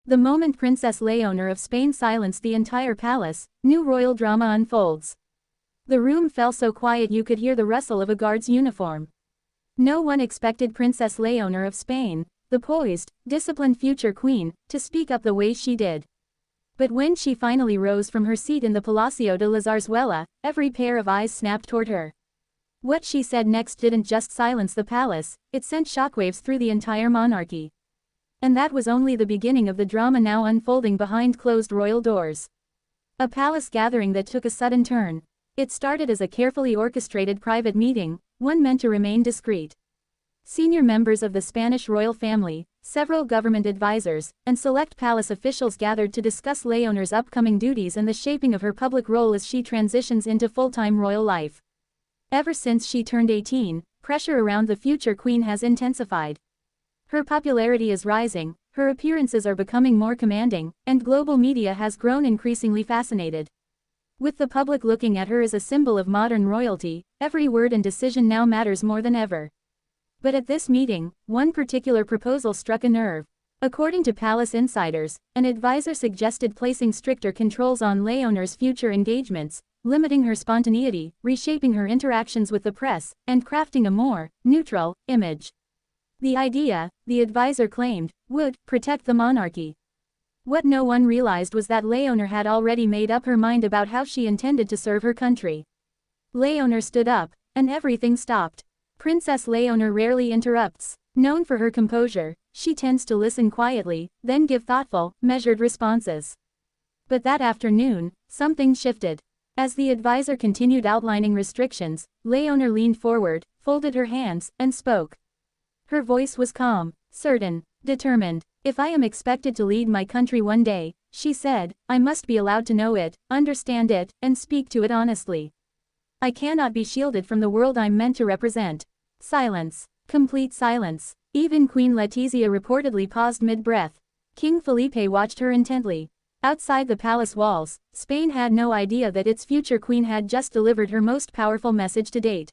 The moment Princess Léonor of Spain silenced the entire palace, new royal drama unfolds. The room fell so quiet you could hear the rustle of a guard's uniform. No one expected Princess Léonor of Spain, the poised, disciplined future queen, to speak up the way she did. But when she finally rose from her seat in the Palacio de la Zarzuela, every pair of eyes snapped toward her. What she said next didn't just silence the palace, it sent shockwaves through the entire monarchy. And that was only the beginning of the drama now unfolding behind closed royal doors. A palace gathering that took a sudden turn. It started as a carefully orchestrated private meeting, one meant to remain discreet. Senior members of the Spanish royal family, several government advisors, and select palace officials gathered to discuss Léonor's upcoming duties and the shaping of her public role as she transitions into full-time royal life. Ever since she turned 18, pressure around the future queen has intensified. Her popularity is rising, her appearances are becoming more commanding, and global media has grown increasingly fascinated. With the public looking at her as a symbol of modern royalty, every word and decision now matters more than ever. But at this meeting, one particular proposal struck a nerve. According to palace insiders, an advisor suggested placing stricter controls on Léonor's future engagements, limiting her spontaneity, reshaping her interactions with the press, and crafting a more neutral image. The idea, the advisor claimed, would protect the monarchy. What no one realized was that Léonor had already made up her mind about how she intended to serve her country. Léonor stood up, and everything stopped. Princess Léonor rarely interrupts. Known for her composure, she tends to listen quietly, then give thoughtful, measured responses. But that afternoon, something shifted. As the advisor continued outlining restrictions, Léonor leaned forward, folded her hands, and spoke. Her voice was calm, certain, determined. "If I am expected to lead my country one day," she said, "I must be allowed to know it, understand it, and speak to it honestly. I cannot be shielded from the world I'm meant to represent." Silence. Complete silence. Even Queen Leticia reportedly paused mid-breath. King Felipe watched her intently. Outside the palace walls, Spain had no idea that its future queen had just delivered her most powerful message to date.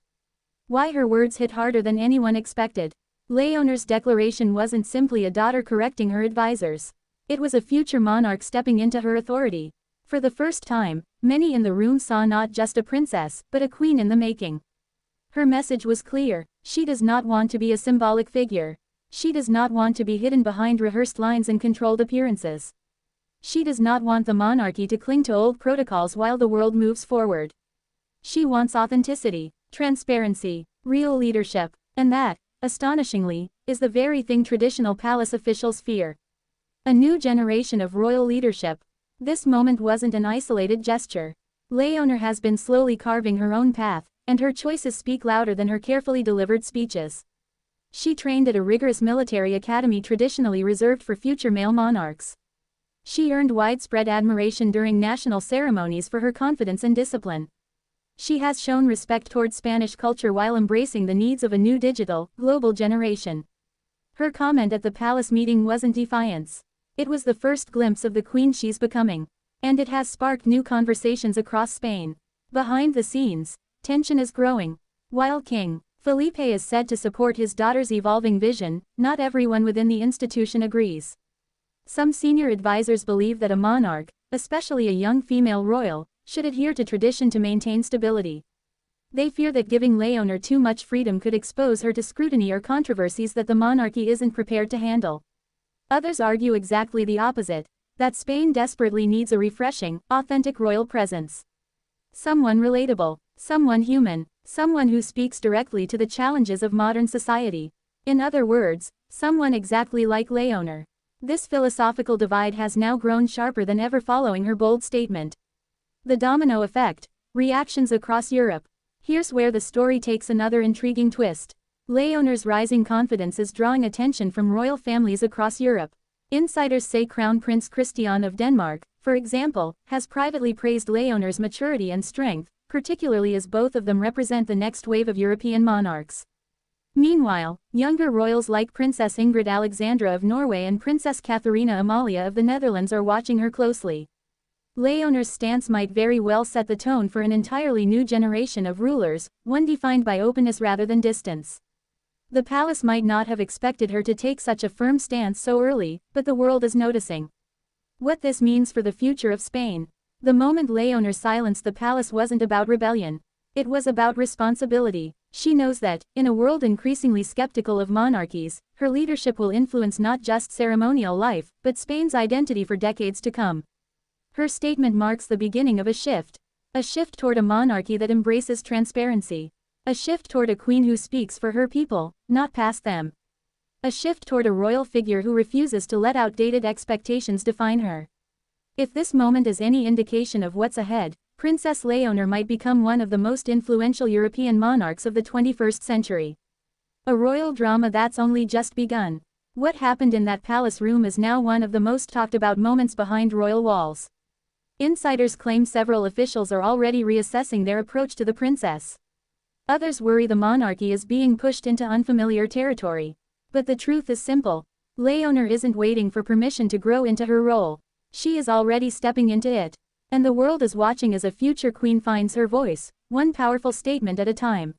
Why her words hit harder than anyone expected. Léonor's declaration wasn't simply a daughter correcting her advisors. It was a future monarch stepping into her authority. For the first time, many in the room saw not just a princess, but a queen in the making. Her message was clear: she does not want to be a symbolic figure. She does not want to be hidden behind rehearsed lines and controlled appearances. She does not want the monarchy to cling to old protocols while the world moves forward. She wants authenticity, transparency, real leadership, and that, astonishingly, is the very thing traditional palace officials fear. A new generation of royal leadership. This moment wasn't an isolated gesture. Léonor has been slowly carving her own path, and her choices speak louder than her carefully delivered speeches. She trained at a rigorous military academy traditionally reserved for future male monarchs. She earned widespread admiration during national ceremonies for her confidence and discipline. She has shown respect towards Spanish culture while embracing the needs of a new digital, global generation. Her comment at the palace meeting wasn't defiance. It was the first glimpse of the queen she's becoming. And it has sparked new conversations across Spain. Behind the scenes, tension is growing. While King Felipe is said to support his daughter's evolving vision, not everyone within the institution agrees. Some senior advisors believe that a monarch, especially a young female royal, should adhere to tradition to maintain stability. They fear that giving Léonor too much freedom could expose her to scrutiny or controversies that the monarchy isn't prepared to handle. Others argue exactly the opposite, that Spain desperately needs a refreshing, authentic royal presence. Someone relatable, someone human, someone who speaks directly to the challenges of modern society. In other words, someone exactly like Léonor. This philosophical divide has now grown sharper than ever following her bold statement. The domino effect. Reactions across Europe. Here's where the story takes another intriguing twist. Léonor's rising confidence is drawing attention from royal families across Europe. Insiders say Crown Prince Christian of Denmark, for example, has privately praised Léonor's maturity and strength, particularly as both of them represent the next wave of European monarchs. Meanwhile, younger royals like Princess Ingrid Alexandra of Norway and Princess Catharina Amalia of the Netherlands are watching her closely. Léonor's stance might very well set the tone for an entirely new generation of rulers, one defined by openness rather than distance. The palace might not have expected her to take such a firm stance so early, but the world is noticing. What this means for the future of Spain. The moment Léonor silenced the palace wasn't about rebellion. It was about responsibility. She knows that, in a world increasingly skeptical of monarchies, her leadership will influence not just ceremonial life, but Spain's identity for decades to come. Her statement marks the beginning of a shift. A shift toward a monarchy that embraces transparency. A shift toward a queen who speaks for her people, not past them. A shift toward a royal figure who refuses to let outdated expectations define her. If this moment is any indication of what's ahead, Princess Léonor might become one of the most influential European monarchs of the 21st century. A royal drama that's only just begun. What happened in that palace room is now one of the most talked about moments behind royal walls. Insiders claim several officials are already reassessing their approach to the princess. Others worry the monarchy is being pushed into unfamiliar territory. But the truth is simple. Léonor isn't waiting for permission to grow into her role. She is already stepping into it. And the world is watching as a future queen finds her voice, one powerful statement at a time.